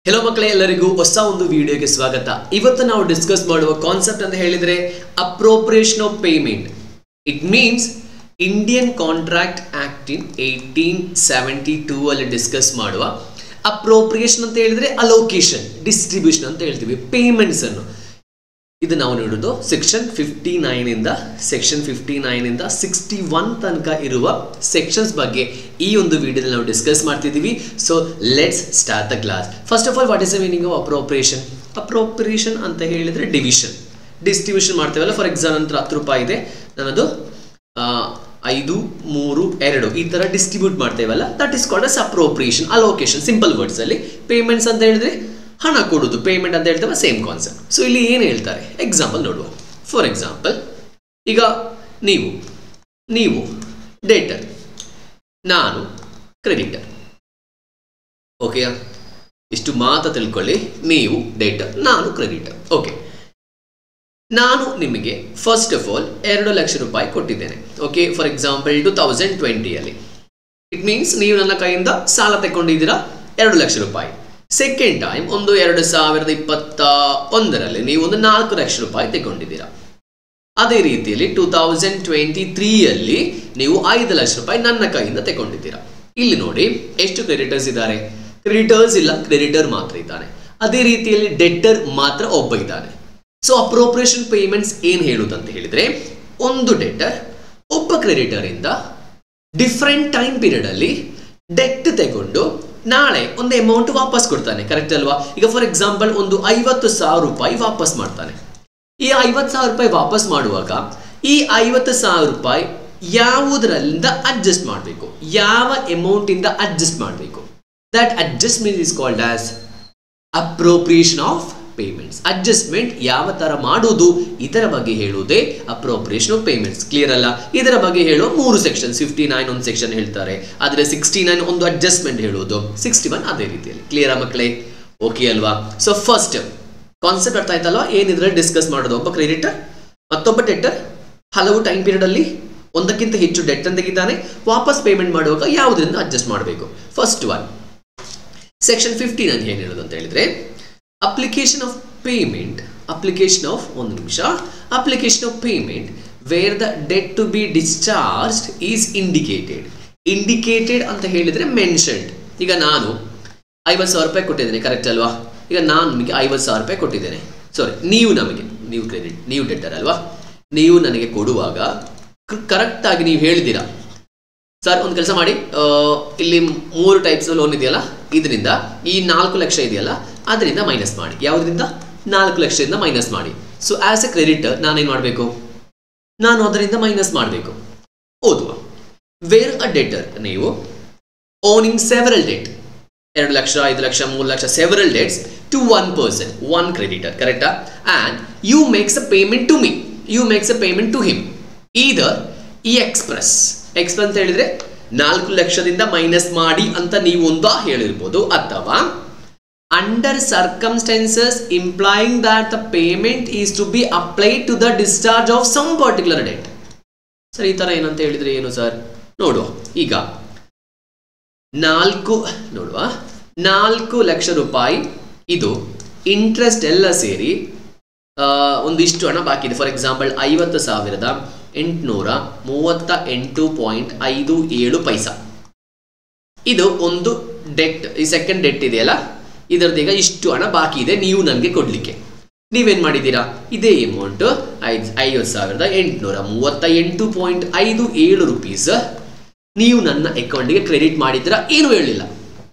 Hello ಮಕ್ಕಳೇ, ಎಲ್ಲರಿಗೂ ಹೊಸ ಒಂದು ವಿಡಿಯೋಗೆ ಸ್ವಾಗತ. ಇವತ್ತು ನಾವು ಡಿಸ್ಕಸ್ ಮಾಡುವ ಕಾನ್ಸೆಪ್ಟ್ ಅಂತ ಹೇಳಿದ್ರೆ appropriation of payment. It means Indian contract act ಇನ್ 1872 ಅಲ್ಲಿ ಡಿಸ್ಕಸ್ ಮಾಡುವ ಅಪ್ರೋಪ್ರಿಯೇಷನ್ ಅಂತ ಹೇಳಿದ್ರೆ ಅಲೋಕೇಶನ್, ಡಿಸ್ಟ್ರಿಬ್ಯೂಷನ್ ಅಂತ ಹೇಳ್ತೀವಿ. ಪೇಮೆಂಟ್ಸ್ ಅನ್ನು ಇದು ನಾವು ನೋಡೋದು ಸೆಕ್ಷನ್ 59 ಇಂದ 61 ತನಕ ಇರುವ ಸೆಕ್ಷನ್ಸ್ ಬಗ್ಗೆ ಈ ಒಂದು ವಿಡಿಯೋದಲ್ಲಿ ನಾವು ಡಿಸ್ಕಸ್ ಮಾಡ್ತಿದ್ದೀವಿ. So let's start the class. First of all, what is the meaning of appropriation? Appropriation ಅಂತ ಹೇಳಿದ್ರೆ ಡಿವಿಷನ್, ಡಿಸ್ಟ್ರಿಬ್ಯೂಷನ್ ಮಾಡ್ತೇವಲ್ಲ. ಫಾರ್ ಎಕ್ಸಾಂಪಲ್ 10 ರೂಪಾಯಿ ಇದೆ, ನನ್ನದು 5, 3, 2 ಈ ತರ ಡಿಸ್ಟ್ರಿಬ್ಯೂಟ್ ಮಾಡ್ತೇವಲ್ಲ, that is called as appropriation. Allocation simple words ಅಲ್ಲಿ. ಪೇಮೆಂಟ್ಸ್ ಅಂತ ಹೇಳಿದ್ರೆ ಹಣ ಕೊಡುದು, ಪೇಮೆಂಟ್ ಅಂತ ಹೇಳ್ತೇವೆ, ಸೇಮ್ ಕಾನ್ಸೆಪ್ಟ್. ಸೊ ಇಲ್ಲಿ ಏನು ಹೇಳ್ತಾರೆ ಎಕ್ಸಾಂಪಲ್ ನೋಡುವ. ಫಾರ್ ಎಕ್ಸಾಂಪಲ್, ಈಗ ನೀವು ಡೇಟರ್, ನಾನು ಕ್ರೆಡಿಟರ್. ಓಕೆಯಾ? ಇಷ್ಟು ಮಾತ್ರ ತಿಳ್ಕೊಳ್ಳಿ. ನೀವು ಡೇಟರ್, ನಾನು ಕ್ರೆಡಿಟರ್. ಓಕೆ, ನಾನು ನಿಮಗೆ ಫಸ್ಟ್ ಆಫ್ ಆಲ್ 2 ಲಕ್ಷ ರೂಪಾಯಿ ಕೊಟ್ಟಿದ್ದೇನೆ. ಓಕೆ, ಫಾರ್ ಎಕ್ಸಾಂಪಲ್ 2020 ಅಲ್ಲಿ. ಇಟ್ ಮೀನ್ಸ್ ನೀವು ನನ್ನ ಕೈಯಿಂದ ಸಾಲ ತಗೊಂಡಿದ್ದೀರಾ 2 ಲಕ್ಷ ರೂಪಾಯಿ. ಸೆಕೆಂಡ್ ಟೈಮ್ ಒಂದು 2021ರಲ್ಲಿ ನೀವು ಒಂದು 4 ಲಕ್ಷ ರೂಪಾಯಿ ತಗೊಂಡಿದ್ದೀರಾ. ಅದೇ ರೀತಿಯಲ್ಲಿ 2023 ಅಲ್ಲಿ ನೀವು 5 ಲಕ್ಷ ರೂಪಾಯಿ ನನ್ನ ಕೈಯಿಂದ ತಗೊಂಡಿದ್ದೀರಾ. ಇಲ್ಲಿ ನೋಡಿ ಎಷ್ಟು ಕ್ರೆಡಿಟರ್ಸ್ ಇದ್ದಾರೆ. ಕ್ರೆಡಿಟರ್ಸ್ ಇಲ್ಲ, ಕ್ರೆಡಿಟರ್ ಮಾತ್ರ ಇದ್ದಾನೆ. ಅದೇ ರೀತಿಯಲ್ಲಿ ಡೆಟರ್ ಮಾತ್ರ ಒಬ್ಬ ಇದ್ದಾನೆ. ಸೊ ಅಪ್ರೋಪ್ರಿಯೇಷನ್ ಪೇಮೆಂಟ್ಸ್ ಏನ್ ಹೇಳುದಂತ ಹೇಳಿದ್ರೆ, ಒಂದು ಡೆಟರ್ ಒಬ್ಬ ಕ್ರೆಡಿಟರ್ ಇಂದ ಡಿಫ್ರೆಂಟ್ ಟೈಮ್ ಪೀರಿಯಡ್ ಅಲ್ಲಿ ಡೆಟ್ ತಗೊಂಡು ನಾಳೆ ಒಂದು ಅಮೌಂಟ್ ವಾಪಸ್ ಕೊಡ್ತಾನೆ. ಕರೆಕ್ಟ್ ಅಲ್ವಾ? ಈಗ ಫಾರ್ ಎಕ್ಸಾಂಪಲ್ ಒಂದು 50,000 ರೂಪಾಯಿ ವಾಪಸ್ ಮಾಡ್ತಾನೆ. ಈ 50,000 ರೂಪಾಯಿ ವಾಪಸ್ ಮಾಡುವಾಗ ಈ 50,000 ರೂಪಾಯಿ ಯಾವುದರಿಂದ ಅಡ್ಜಸ್ಟ್ ಮಾಡಬೇಕು, ಯಾವ ಅಮೌಂಟ್ ಇಂದ ಅಡ್ಜಸ್ಟ್ ಮಾಡಬೇಕು, that adjustment is called as appropriation of payments. Adjustment ಯಾವ ತರ ಮಾಡುವುದು, ಇದರ ಬಗ್ಗೆ ಹೇಳುವುದೇ ಅಪ್ರೋಪ್ರಿಯೇಷನ್ ಆಫ್ ಪೇಮೆಂಟ್ಸ್. ಕ್ಲಿಯರ್ ಅಲ್ಲ? ಇದರ ಬಗ್ಗೆ ಹೇಳುವ 3 ಸೆಕ್ಷನ್. 59 ಒಂದು ಸೆಕ್ಷನ್ ಹೇಳ್ತಾರೆ, ಆದ್ರೆ 69 ಒಂದು ಅಡ್ಜಸ್ಟ್ಮೆಂಟ್ ಹೇಳುವುದು, 61 ಅದೇ ರೀತಿಯಲ್ಲಿ. ಕ್ಲಿಯರ್ ಮಕ್ಕಳೇ? ಓಕೆ ಅಲ್ವಾ? ಸೊ ಫಸ್ಟ್ ಕಾನ್ಸೆಪ್ಟ್ ಅರ್ಥ ಆಯ್ತಲ್ವಾ? ಏನಿದ್ರೆ ಡಿಸ್ಕಸ್ ಮಾಡೋದು, ಒಬ್ಬ ಕ್ರೆಡಿಟರ್ ಮತ್ತೊಬ್ಬ ಡೆಟರ್ ಹಲವು ಟೈಮ್ ಪೀರಿಯಡ್ ಅಲ್ಲಿ ಒಂದಕ್ಕಿಂತ ಹೆಚ್ಚು ಡೆಟ್ ಅಂತ ತೆಗಿತಾನೆ. ವಾಪಸ್ ಪೇಮೆಂಟ್ ಮಾಡುವಾಗ ಯಾವುದರಿಂದ ಅಡ್ಜಸ್ಟ್ ಮಾಡಬೇಕು. ಫಸ್ಟ್ ಒನ್, ಸೆಕ್ಷನ್ 59 ಏನ್ ಹೇಳೋದು ಅಂತ ಹೇಳಿದ್ರೆ, application of payment where the debt to be discharged is indicated ಅಂತ ಹೇಳಿದ್ರೆ mentioned. ಈಗ ನಾನು 50,000 ರೂಪಾಯಿ ಕೊಟ್ಟಿದ್ದೇನೆ, ಕರೆಕ್ಟ್ ಅಲ್ವಾ? ಈಗ ನಾನು ನಿಮಗೆ 50,000 ರೂಪಾಯಿ ಕೊಟ್ಟಿದ್ದೇನೆ. ಸಾರಿ, ನೀವು ಡೆಟರ್ ಅಲ್ವಾ? ನೀವು ನನಗೆ ಕೊಡುವಾಗ ಕರೆಕ್ಟ್ ಆಗಿ ನೀವು ಹೇಳಿದ್ದೀರಾ, ಸರ್ ಒಂದು ಕೆಲಸ ಮಾಡಿ, ಇಲ್ಲಿ 3 ಟೈಪ್ಸ್ ಲೋನ್ ಇದೆಯಲ್ಲ, ಇದರಿಂದ ಈ 4 ಲಕ್ಷ ಇದೆಯಲ್ಲ ಅದರಿಂದ ಮೈನಸ್ ಮಾಡಿ. ಯಾವುದರಿಂದ? 4 ಲಕ್ಷದಿಂದ ಮೈನಸ್ ಮಾಡಿ. ಸೊ ಆಸ್ ಎ ಕ್ರೆಡಿಟರ್ ನಾನೇನು ಮಾಡಬೇಕು? ನಾನು ಅದರಿಂದ ಮೈನಸ್ ಮಾಡಬೇಕು. ಓದುವ. ವೇರ್ ಅ ಡೆಟರ್, ನೀವು owning several debt, 2 lakh, 5 lakh, 3 lakh, several debts to one person, one creditor, ಕರೆಕ್ಟಾ? And you makes a payment to me, you makes a payment to him. Either ಈ express ಅಂತ ಹೇಳಿದ್ರೆ 4 ಲಕ್ಷದಿಂದ ಮೈನಸ್ ಮಾಡಿ ಅಂತ ನೀವು ಒಂದು ಹೇಳಿರ್ಬೋದು, ಅಥವಾ under circumstances implying that the payment is to be applied to the discharge of some particular debt. Sir ಈ ತರ ಏನಂತ ಹೇಳಿದ್ರೆ ಏನು ಸರ್? ನೋಡುವ. ಈಗ 4 ಲಕ್ಷ ರೂಪಾಯಿ ಇದು ಇಂಟ್ರೆಸ್ಟ್ ಎಲ್ಲ ಸೇರಿ ಒಂದಿಷ್ಟು ಹಣ ಬಾಕಿ ಇದೆ. ಫಾರ್ ಎಕ್ಸಾಂಪಲ್ 50,838.57 ಪೈಸಾ. ಇದು ಒಂದು ಡೆಟ್, ಈ ಸೆಕೆಂಡ್ ಡೆಟ್ ಇದೆಯಲ್ಲ, ಇದರದೀಗ ಇಷ್ಟು ಹಣ ಬಾಕಿ ಇದೆ ನೀವು ನನಗೆ ಕೊಡ್ಲಿಕ್ಕೆ. ನೀವೇನ್ ಮಾಡಿದ್ದೀರಾ? ಇದೇ ಅಮೌಂಟ್ 50,838.57 ರುಪೀಸ್ ನೀವು ನನ್ನ ಅಕೌಂಟ್ಗೆ ಕ್ರೆಡಿಟ್ ಮಾಡಿದ್ದೀರಾ. ಏನು ಹೇಳಿಲ್ಲ.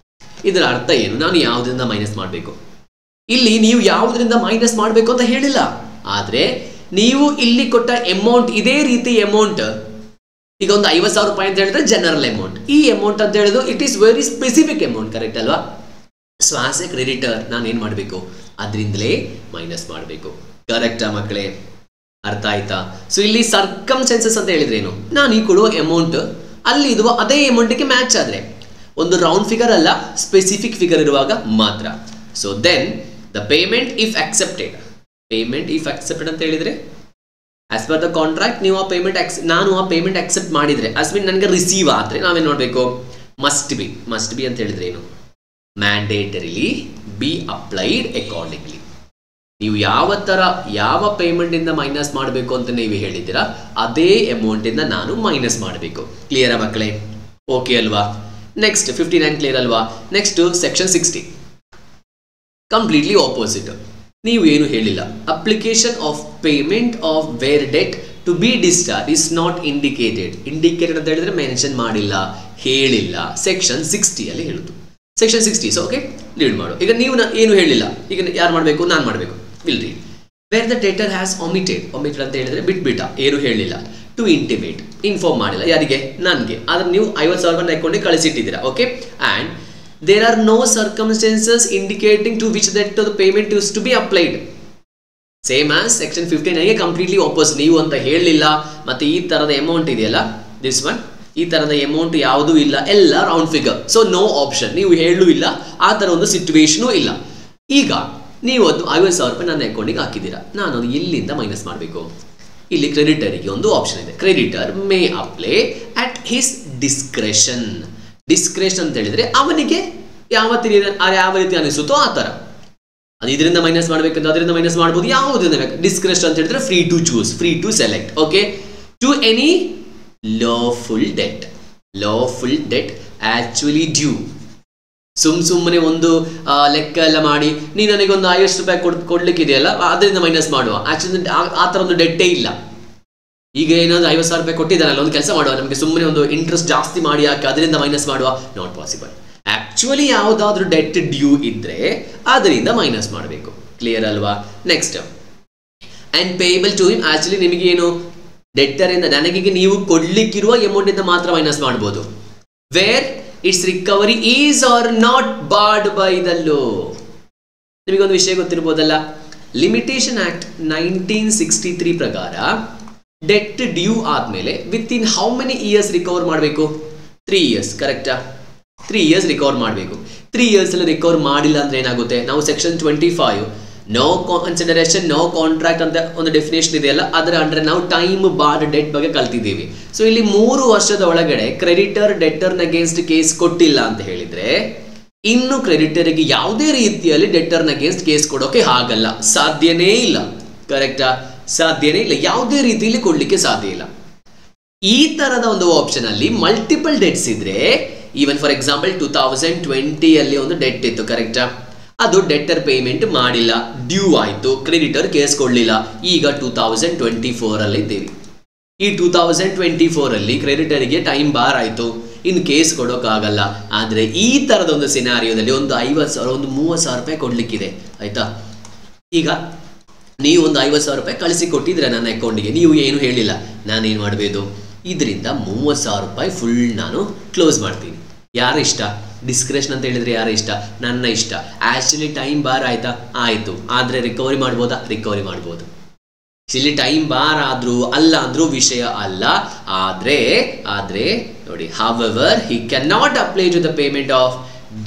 ಇದರ ಅರ್ಥ ಏನು? ನಾನು ಯಾವುದರಿಂದ ಮೈನಸ್ ಮಾಡಬೇಕು? ಇಲ್ಲಿ ನೀವು ಯಾವುದರಿಂದ ಮೈನಸ್ ಮಾಡಬೇಕು ಅಂತ ಹೇಳಿಲ್ಲ. ಆದ್ರೆ ನೀವು ಇಲ್ಲಿ ಕೊಟ್ಟ ಅಮೌಂಟ್, ಇದೇ ರೀತಿ ಅಮೌಂಟ್, ಈಗ ಒಂದು 50,000 ರೂಪಾಯಿ ಅಂತ ಹೇಳಿದ್ರೆ ಜನರಲ್ ಅಮೌಂಟ್. ಈ ಅಮೌಂಟ್ ಅಂತ ಹೇಳಿದ್ರು it is very specific amount, correct ಅಲ್ವಾ? ಸೊ ಆಸ್ ಎ ಕ್ರೆಡಿಟರ್ ನಾನು ಏನ್ ಮಾಡಬೇಕು? ಅದರಿಂದಲೇ ಮೈನಸ್ ಮಾಡಬೇಕು. ಕರೆಕ್ಟಾ ಮಕ್ಕಳೇ? ಅರ್ಥ ಆಯ್ತಾ? ಸೊ ಇಲ್ಲಿ ಸರ್ಕಮ್ಸ್ಟೆನ್ಸಸ್ ಅಂತ ಹೇಳಿದ್ರೆ ಏನು? ನಾನು ಈ ಕೊಡುವ ಅಮೌಂಟ್ ಅಲ್ಲಿ ಇರುವ ಅದೇ ಅಮೌಂಟ್ಗೆ ಮ್ಯಾಚ್ ಆದ್ರೆ, ಒಂದು ರೌಂಡ್ ಫಿಗರ್ ಅಲ್ಲ, ಸ್ಪೆಸಿಫಿಕ್ ಫಿಗರ್ ಇರುವಾಗ ಮಾತ್ರ. So then the payment if accepted ಅಂತ ಹೇಳಿದ್ರೆ, ಆಸ್ ಪರ್ ದ ಕಾಂಟ್ರಾಕ್ಟ್ ನೀವು ಆ ಪೇಮೆಂಟ್ ನಾನು ಆ ಪೇಮೆಂಟ್ ಅಕ್ಸೆಪ್ಟ್ ಮಾಡಿದ್ರೆ, ಆಸ್ ಮೀನ್ ನನಗೆ ರಿಸೀವ್ ಆದ್ರೆ ನಾವೇನ್ ನೋಡ್ಬೇಕು? ಮಸ್ಟ್ ಬಿ ಅಂತ ಹೇಳಿದ್ರೆ ಏನು? ಮ್ಯಾಂಡೇಟರಿಲಿ ಬಿ ಅಪ್ಲೈಡ್ ಅಕಾರ್ಡಿಂಗ್ಲಿ. ನೀವು ಯಾವ ಪೇಮೆಂಟ್ ಇಂದ ಮೈನಸ್ ಮಾಡಬೇಕು ಅಂತ ನೀವು ಹೇಳಿದ್ದೀರಾ ಅದೇ ಅಮೌಂಟ್ ಇಂದ ನಾನು ಮೈನಸ್ ಮಾಡಬೇಕು. ಕ್ಲಿಯರಾ ಮಕ್ಕಳೇ? ಓಕೆ ಅಲ್ವಾ? ನೆಕ್ಸ್ಟ್ 59 ಕ್ಲಿಯರ್ ಅಲ್ವಾ? Next section 60 completely opposite. ನೀವು ಏನು ಹೇಳಿಲ್ಲ. Application of payment of where debt to be discharged is not indicated ಅಂತ ಹೇಳಿದ್ರೆ ಮೆನ್ಷನ್ ಮಾಡಿಲ್ಲ, ಹೇಳಿಲ್ಲ. ಸೆಕ್ಷನ್ 60 ಅಲ್ಲಿ ಹೇಳುದು. ಸೆಕ್ಷನ್ 60 ಓಕೆ ರೀಡ್ ಮಾಡು. ಈಗ ನೀವು ಏನು ಹೇಳಿಲ್ಲ, ಈಗ ಯಾರು ಮಾಡಬೇಕು? ನಾನು ಮಾಡಬೇಕು. Will read where the debtor has omitted ಅಂತ ಹೇಳಿದ್ರೆ ಬಿಟ್ಬಿಟ್ಟ, ಏನು ಹೇಳಿಲ್ಲ. ಟು ಇಂಟಿಮೇಟ್ ಇನ್ಫಾರ್ಮ್ ಮಾಡಿಲ್ಲ, ಯಾರಿಗೆ? ನನಗೆ. ಆದ್ರೆ ನೀವು 50,000 ರೂಪಾಯಿ ಹಾಕೊಂಡು ಕಳಿಸಿಟ್ಟಿದ್ದೀರಾ. Okay. And there are no circumstances indicating to which that the payment use to be applied. Same as section 59 completely opposite. ನೀವು ಅಂತ ಹೇಳಲಿಲ್ಲ, ಮತ್ತೆ ಈ ತರದ ಅಮೌಂಟ್ ಇದೆಯಲ್ಲ ದಿಸ್ ಒನ್, ಈ ತರದ ಅಮೌಂಟ್ ಯಾವುದೂ ಇಲ್ಲ, ಎಲ್ಲ round figure. So no option. ನೀವು ಹೇಳೂ ಇಲ್ಲ, ಆ ತರ ಒಂದು ಸಿಚುವೇಶನು ಇಲ್ಲ. ಈಗ ನೀವು ಅದು 50,000 ರೂಪಾಯಿ ನನ್ನ ಅಕೌಂಟಿಗೆ ಹಾಕಿದ್ದೀರಾ, ನಾನು ಅದು ಎಲ್ಲಿಂದ ಮೈನಸ್ ಮಾಡಬೇಕು? ಇಲ್ಲಿ ಕ್ರೆಡಿಟರಿಗೆ ಒಂದು ಆಪ್ಷನ್ ಇದೆ. Creditor may apply at his discretion. Discretion ಅಂತ ಹೇಳಿದ್ರೆ ಅವನಿಗೆ ಯಾವ ರೀತಿ ಅನಿಸುತ್ತೋ ಆ ತರ. ಅದು ಇದರಿಂದ ಮೈನಸ್ ಮಾಡಬೇಕಂತ ಅದರಿಂದ ಮೈನಸ್ ಮಾಡಬಹುದು, ಯಾವುದರಿಂದ ಬೇಕು. ಡಿಸ್ಕ್ರೆಷನ್ ಅಂತ ಹೇಳಿದ್ರೆ free to choose, free to select. Okay. To any lawful debt actually due. ಸುಮ್ಮನೆ ಒಂದು ಲೆಕ್ಕ ಎಲ್ಲ ಮಾಡಿ ನೀನು ನನಗೆ ಒಂದು 50 ರೂಪಾಯಿ ಕೊಡ್ಲಿಕ್ಕೆ ಇದೆಯಲ್ಲ ಅದರಿಂದ ಮೈನಸ್ ಮಾಡುವ. ಆಕ್ಚುಲಿ ಆ ಥರ ಒಂದು ಡೆಟ್ಟೇ ಇಲ್ಲ. ಈಗ ಏನಾದ್ರು 50,000 ರೂಪಾಯಿ ಕೊಟ್ಟಿದ್ದಾನಲ್ಲ, ಒಂದು ಕೆಲಸ ಮಾಡುವ, ನಮಗೆ ಸುಮ್ಮನೆ ಒಂದು ಇಂಟ್ರೆಸ್ಟ್ ಜಾಸ್ತಿ ಮಾಡಿ ಹಾಕಿ ಅದರಿಂದ ಮೈನಸ್ ಮಾಡುವ, ನಾಟ್ ಪಾಸಿಬಲ್. ಆಕ್ಚುಲಿ ಯಾವುದಾದ್ರೂ ಡೆಟ್ ಡ್ಯೂ ಇದ್ರೆ ಅದರಿಂದ ಮೈನಸ್ ಮಾಡಬೇಕು. ಕ್ಲಿಯರ್ ಅಲ್ವಾ? Next and payable to him. Actually ನಿಮಗೆ ಏನು ಡೆಟ್ಟರ್ ಇಂದ ನನಗೆ ನೀವು ಕೊಡ್ಲಿಕ್ಕಿರುವ ಅಮೌಂಟ್ ಇಂದ ಮಾತ್ರ ಮೈನಸ್ ಮಾಡಬಹುದು. Where its recovery is or not barred by the law. ನಿಮಗೊಂದು ವಿಷಯ ಗೊತ್ತಿರ್ಬೋದಲ್ಲ, ಲಿಮಿಟೇಷನ್ ಆಕ್ಟ್ 1963 ಪ್ರಕಾರ ಡೆಟ್ ಡ್ಯೂ ಆದ್ಮೇಲೆ within how many years recover ಮಾಡಬೇಕು? 3 ಇಯರ್ಸ್. ಕರೆಕ್ಟಾ? 3 ಇಯರ್ಸ್ ರಿಕವರ್ ಮಾಡಬೇಕು. 3 ಇಯರ್ಸ್ ಅಲ್ಲಿ ರಿಕವರ್ ಮಾಡಿಲ್ಲ ಅಂದ್ರೆ ಏನಾಗುತ್ತೆ? ನಾವು section 25 no consideration no contract ಅಂತ ಒಂದು ಡೆಫಿನೇಷನ್ ಇದೆಯಲ್ಲ, ಅದರ ಅಂದ್ರೆ ನಾವು ಟೈಮ್ ಬಾರ್ಡ್ ಡೆಟ್ ಬಗ್ಗೆ ಕಲ್ತಿದ್ದೀವಿ. ಸೊ ಇಲ್ಲಿ 3 ವರ್ಷದ ಒಳಗಡೆ ಕ್ರೆಡಿಟರ್ ಡೆಟರ್ನ ಅಗೇನ್ಸ್ಟ್ ಕೇಸ್ ಕೊಟ್ಟಿಲ್ಲ ಅಂತ ಹೇಳಿದ್ರೆ ಇನ್ನು ಕ್ರೆಡಿಟರ್ಗೆ ಯಾವುದೇ ರೀತಿಯಲ್ಲಿ ಡೆಟರ್ನ ಅಗೇನ್ಸ್ಟ್ ಕೇಸ್ ಕೊಡೋಕೆ ಆಗಲ್ಲ, ಸಾಧ್ಯನೇ ಇಲ್ಲ. ಕರೆಕ್ಟಾ? ಸಾಧ್ಯನೇ ಇಲ್ಲ, ಯಾವುದೇ ರೀತಿಯಲ್ಲಿ ಕೊಡ್ಲಿಕ್ಕೆ ಸಾಧ್ಯ ಇಲ್ಲ. ಈ ತರದ ಒಂದು ಆಪ್ಷನ್ ಅಲ್ಲಿ ಮಲ್ಟಿಪಲ್ ಡೆಟ್ಸ್ ಇದ್ರೆ, ಈವನ್ ಫಾರ್ ಎಕ್ಸಾಂಪಲ್ 2020 ಅಲ್ಲಿ ಒಂದು ಡೆಟ್ ಇತ್ತು. ಕರೆಕ್ಟಾ? ಅದು ಡೆಟರ್ ಪೇಮೆಂಟ್ ಮಾಡಿಲ್ಲ, ಡ್ಯೂ ಆಯ್ತು, ಕ್ರೆಡಿಟರ್ ಕೇಸ್ ಕೊಡ್ಲಿಲ್ಲ. ಈಗ 2024 ಅಲ್ಲಿ ಇದ್ದೇವೆ. ಈ 2024 ಅಲ್ಲಿ ಕ್ರೆಡಿಟರ್ಗೆ ಟೈಮ್ ಬಾರ್ ಆಯ್ತು, ಇನ್ನು ಕೇಸ್ ಕೊಡೋಕ್ಕಾಗಲ್ಲ. ಆದ್ರೆ ಈ ತರದ ಒಂದು ಸಿನಾರಿಯೋದಲ್ಲಿ ಒಂದು 50,000 ಒಂದು 30,000 ರೂಪಾಯಿ ಕೊಡ್ಲಿಕ್ಕಿದೆ. ಆಯ್ತಾ? ಈಗ ನೀವು ಒಂದು 50,000 ರೂಪಾಯಿ ಕಳಿಸಿ ಕೊಟ್ಟಿದ್ರೆ ನನ್ನ ಅಕೌಂಟಿಗೆ, ನೀವು ಏನು ಹೇಳಿಲ್ಲ, ನಾನೇನು ಮಾಡಬೇಕು? ಇದರಿಂದ 30,000 ರೂಪಾಯಿ ಫುಲ್ ನಾನು ಕ್ಲೋಸ್ ಮಾಡ್ತೀನಿ. ಯಾರ ಇಷ್ಟ? ಡಿಸ್ಕ್ರೆಷನ್ ಅಂತ ಹೇಳಿದ್ರೆ ಯಾರ ಇಷ್ಟ? ನನ್ನ ಇಷ್ಟ. ಆಕ್ಚುಲಿ ಟೈಮ್ ಬಾರ್ ಆಯ್ತಾ? ಆಯ್ತು. ಆದ್ರೆ ರಿಕವರಿ ಮಾಡ್ಬೋದಾ? ರಿಕವರಿ ಮಾಡ್ಬೋದು. ಇಲ್ಲಿ ಟೈಮ್ ಬಾರ್ ಆದ್ರೂ ಅಲ್ಲ ಅಂದ್ರೂ ವಿಷಯ ಅಲ್ಲ. ಆದ್ರೆ ನೋಡಿ, however he cannot apply to the payment of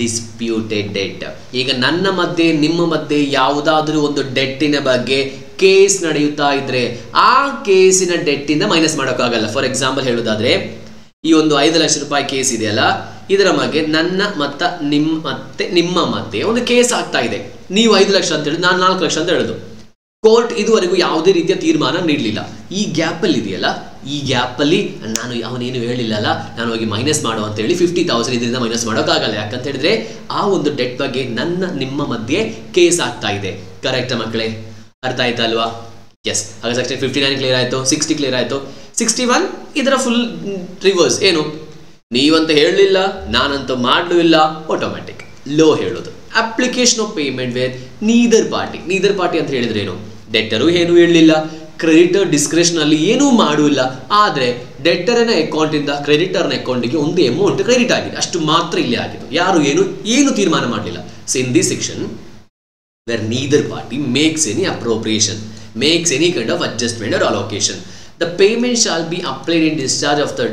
disputed debt. ಈಗ ನನ್ನ ಮಧ್ಯೆ ನಿಮ್ಮ ಮಧ್ಯೆ ಯಾವುದಾದ್ರೂ ಒಂದು ಡೆಟ್ಟಿನ ಬಗ್ಗೆ ಕೇಸ್ ನಡೆಯುತ್ತಾ ಇದ್ರೆ ಆ ಕೇಸಿನ ಡೆಟ್ಟಿಂದ ಮೈನಸ್ ಮಾಡೋಕ್ಕಾಗಲ್ಲ. ಫಾರ್ ಎಕ್ಸಾಂಪಲ್ ಹೇಳೋದಾದ್ರೆ, ಈ ಒಂದು 5 ಲಕ್ಷ ರೂಪಾಯಿ ಕೇಸ್ ಇದೆಯಲ್ಲ, ಇದರ ಬಗ್ಗೆ ನನ್ನ ನಿಮ್ಮ ಮಧ್ಯೆ ಒಂದು ಕೇಸ್ ಆಗ್ತಾ ಇದೆ. ನೀವು 5 ಲಕ್ಷ ಅಂತ ಹೇಳಿ, ನಾನು 4 ಲಕ್ಷ ಅಂತ ಹೇಳುದು. ಕೋರ್ಟ್ ಇದುವರೆಗೂ ಯಾವುದೇ ರೀತಿಯ ತೀರ್ಮಾನ ನೀಡಲಿಲ್ಲ. ಈ ಗ್ಯಾಪಲ್ಲಿ ಇದೆಯಲ್ಲ, ಈ ಗ್ಯಾಪಲ್ಲಿ ನಾನು ಅವನೇನು ಹೇಳಿಲ್ಲಲ್ಲ, ನಾನು ಹೋಗಿ ಮೈನಸ್ ಮಾಡೋ ಅಂತ ಹೇಳಿ 50,000 ಇದರಿಂದ ಮೈನಸ್ ಮಾಡೋಕ್ಕಾಗಲ್ಲ. ಯಾಕಂತ ಹೇಳಿದ್ರೆ ಆ ಒಂದು ಡೆಟ್ ಬಗ್ಗೆ ನಿಮ್ಮ ಮಧ್ಯೆ ಕೇಸ್ ಆಗ್ತಾ ಇದೆ. ಕರೆಕ್ಟ್ ಮಕ್ಕಳೇ? ಅರ್ಥ ಆಯ್ತಾ ಅಲ್ವಾ? ಎಸ್. ಹಾಗೆ ಸೆಕ್ಷನ್ 59 ಕ್ಲಿಯರ್ ಆಯ್ತು, 60 ಕ್ಲಿಯರ್ ಆಯ್ತು. 61 ಇದರ ಫುಲ್ ರಿವರ್ಸ್. ಏನು? ನೀವಂತ ಹೇಳಲಿಲ್ಲ, ನಾನಂತೂ ಮಾಡಲೂ ಇಲ್ಲ, ಆಟೋಮ್ಯಾಟಿಕ್ ಲೋ ಹೇಳೋದು. Application of payment where neither party ಅಂತ ಹೇಳಿದ್ರೆ ಏನು? ಡೆಟರು ಏನು ಹೇಳಲಿಲ್ಲ, ಕ್ರೆಡಿಟರ್ ಡಿಸ್ಕ್ರೆಷನ್ ಅಲ್ಲಿ ಏನೂ ಮಾಡಿಲ್ಲ, ಆದ್ರೆ ಡೆಟರ್ನ ಅಕೌಂಟ್ ಇಂದ ಕ್ರೆಡಿಟರ್ನ ಅಕೌಂಟಿಗೆ ಒಂದು ಅಮೌಂಟ್ ಕ್ರೆಡಿಟ್ ಆಗಿದೆ, ಅಷ್ಟು ಮಾತ್ರ ಇಲ್ಲಿ ಆಗಿದ್ದು. ಯಾರು ಏನು ತೀರ್ಮಾನ ಮಾಡಲಿಲ್ಲ. So in this section where neither party makes any appropriation, makes any kind of adjustment or allocation, the payment shall be applied in discharge of the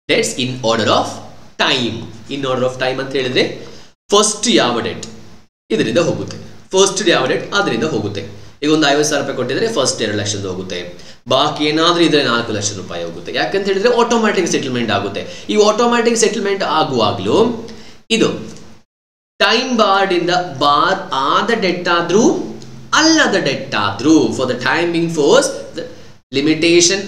debts in order of time. In order of time ಅಂತ ಹೇಳಿದ್ರೆ first ಯಾವ debt ಇದರಿಂದ ಹೋಗುತ್ತೆ, first ಯಾವ debt ಅದರಿಂದ ಹೋಗುತ್ತೆ. ಈಗ ಒಂದು 50,000 ರೂಪಾಯಿ ಕೊಟ್ಟಿದ್ರೆ ಫಸ್ಟ್ 2 ಲಕ್ಷದ ಹೋಗುತ್ತೆ, ಬಾಕಿ ಏನಾದ್ರೂ ಇದ್ರೆ 4 ಲಕ್ಷ ರೂಪಾಯಿ ಹೋಗುತ್ತೆ. ಯಾಕಂತ ಹೇಳಿದ್ರೆ ಆಟೋಮ್ಯಾಟಿಕ್ ಸೆಟಲ್ಮೆಂಟ್ ಆಗುತ್ತೆ. ಈ ಆಟೋಮ್ಯಾಟಿಕ್ ಸೆಟಲ್ಮೆಂಟ್ ಆಗುವಾಗ್ಲೂ ಇದು ಟೈಮ್ ಬಾರ್ಡ್ ಇಂದ ಬಾರ್ ಆದ ಡೆಟ್ ಆದ್ರೂ ಅಲ್ಲದ ಡೆಟ್ ಆದ್ರೂ for the timing force limitation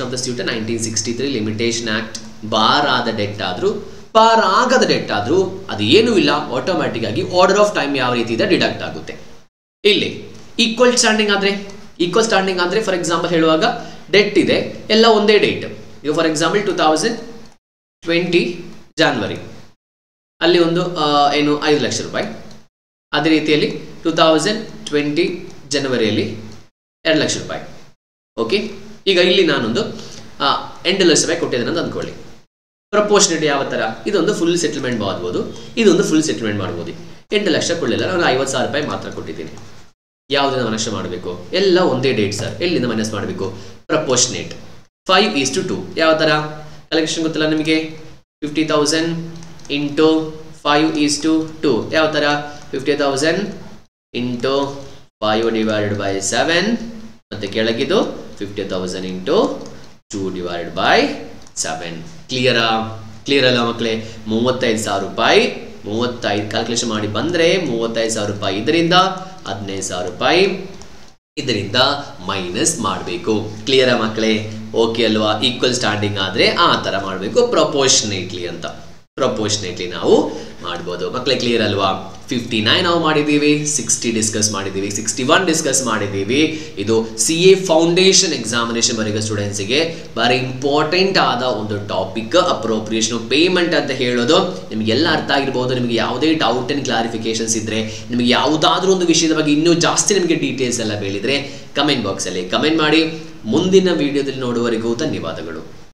of the suit 1963 limitation act bar ಆದ ಡೆಟ್ ಆದ್ರೂ ಬಾರ್ ಆಗದ ಡೆಟ್ ಆದ್ರೂ ಅದು ಏನೂ ಇಲ್ಲ, ಆಟೋಮ್ಯಾಟಿಕ್ ಆಗಿ ಆರ್ಡರ್ ಆಫ್ ಟೈಮ್ ಯಾವ ರೀತಿ ಇದೆ ಡಿಡಕ್ಟ್ ಆಗುತ್ತೆ. ಇಲ್ಲಿ ಈಕ್ವಲ್ ಸ್ಟ್ಯಾಂಡಿಂಗ್ ಆದ್ರೆ ಫಾರ್ ಎಕ್ಸಾಂಪಲ್ ಹೇಳುವಾಗ ಡೆಟ್ ಇದೆ ಎಲ್ಲ ಒಂದೇ ಡೇಟ್. ಈಗ ಫಾರ್ ಎಕ್ಸಾಂಪಲ್ 2020 ಜಾನ್ವರಿ ಅಲ್ಲಿ ಒಂದು ಏನು 5 ಲಕ್ಷ ರೂಪಾಯಿ. ಅದೇ ರೀತಿಯಲ್ಲಿ 2020 ಜನವರಿಯಲ್ಲಿ 2 ಲಕ್ಷ ರೂಪಾಯಿ. ಓಕೆ, ಈಗ ಇಲ್ಲಿ ನಾನೊಂದು 8 ಲಕ್ಷ ರೂಪಾಯಿ ಕೊಟ್ಟಿದ್ದೇನೆ ಅಂತ ಅಂದ್ಕೊಳ್ಳಿ. ಪ್ರಪೋರ್ಷನೇಟ್ ಯಾವ ಥರ, ಇದೊಂದು ಫುಲ್ ಸೆಟಲ್ಮೆಂಟ್ ಮಾಡ್ಬೋದು, ಇದೊಂದು ಫುಲ್ ಸೆಟಲ್ಮೆಂಟ್ ಮಾಡ್ಬೋದು. 8 ಲಕ್ಷ ಕೊಡಲಿಲ್ಲ, ನಾನು 50,000 ರೂಪಾಯಿ ಮಾತ್ರ ಕೊಟ್ಟಿದ್ದೀನಿ. ಯಾವುದನ್ನ ಮೈನಸ್ ಮಾಡಬೇಕು? ಎಲ್ಲ ಒಂದೇ ಡೇಟ್ ಸರ್, ಎಲ್ಲಿಂದ ಮೈನಸ್ ಮಾಡಬೇಕು? ಪ್ರಪೋರ್ಷನೇಟ್ 5:2. ಯಾವ ಥರ ಕಲೆಕ್ಷನ್ ಗೊತ್ತಿಲ್ಲ ನಿಮಗೆ? 50,000 ಇಂಟು 5:2. ಯಾವ ಥರ? 50,000 ಇಂಟು 5/7 ಮತ್ತು ಕೆಳಗಿದು 50,000 ಇಂಟು 2/7. ಕ್ಲಿಯರ್ ಅಲ್ಲ ಮಕ್ಕಳೇ? 35,000 ರೂಪಾಯಿ 35 ಕ್ಯಾಲ್ಕುಲೇಷನ್ ಮಾಡಿ ಬಂದರೆ 35,000 ರೂಪಾಯಿ ಇದರಿಂದ 15,000 ರೂಪಾಯಿ ಇದರಿಂದ ಮೈನಸ್ ಮಾಡಬೇಕು. ಕ್ಲಿಯರಾ ಮಕ್ಕಳೇ? ಓಕೆ ಅಲ್ವಾ? ಈಕ್ವಲ್ ಸ್ಟ್ಯಾಂಡಿಂಗ್ ಆದರೆ ಆ ಥರ ಮಾಡಬೇಕು, ಪ್ರಪೋರ್ಷನೇಟ್ಲಿ ಅಂತ. ಪ್ರಪೋರ್ಷನೇಟ್ಲಿ ನಾವು ಮಾಡ್ಬೋದು ಮಕ್ಕಳೇ. ಕ್ಲಿಯರ್ ಅಲ್ವಾ? 59 ನಾವು ಮಾಡಿದ್ದೀವಿ, 60 ಡಿಸ್ಕಸ್ ಮಾಡಿದ್ದೀವಿ, 61 ಡಿಸ್ಕಸ್ ಮಾಡಿದ್ದೀವಿ. ಇದು CA ಫೌಂಡೇಶನ್ ಎಕ್ಸಾಮಿನೇಷನ್ ಬರೀಗ ಸ್ಟೂಡೆಂಟ್ಸಿಗೆ ಭಾರಿ ಇಂಪಾರ್ಟೆಂಟ್ ಆದ ಒಂದು ಟಾಪಿಕ್. ಅಪ್ರೋಪ್ರಿಯೇಷನ್ ಪೇಮೆಂಟ್ ಅಂತ ಹೇಳೋದು ನಿಮಗೆಲ್ಲ ಅರ್ಥ ಆಗಿರ್ಬೋದು. ನಿಮಗೆ ಯಾವುದೇ ಡೌಟ್ ಆ್ಯಂಡ್ ಕ್ಲಾರಿಫಿಕೇಶನ್ಸ್ ಇದ್ದರೆ, ನಿಮಗೆ ಯಾವುದಾದ್ರೂ ಒಂದು ವಿಷಯದ ಬಗ್ಗೆ ಇನ್ನೂ ಜಾಸ್ತಿ ನಿಮಗೆ ಡೀಟೇಲ್ಸ್ ಎಲ್ಲ ಬೇಳಿದರೆ ಕಮೆಂಟ್ ಬಾಕ್ಸಲ್ಲಿ ಕಮೆಂಟ್ ಮಾಡಿ. ಮುಂದಿನ ವಿಡಿಯೋದಲ್ಲಿ ನೋಡುವವರೆಗೂ ಧನ್ಯವಾದಗಳು.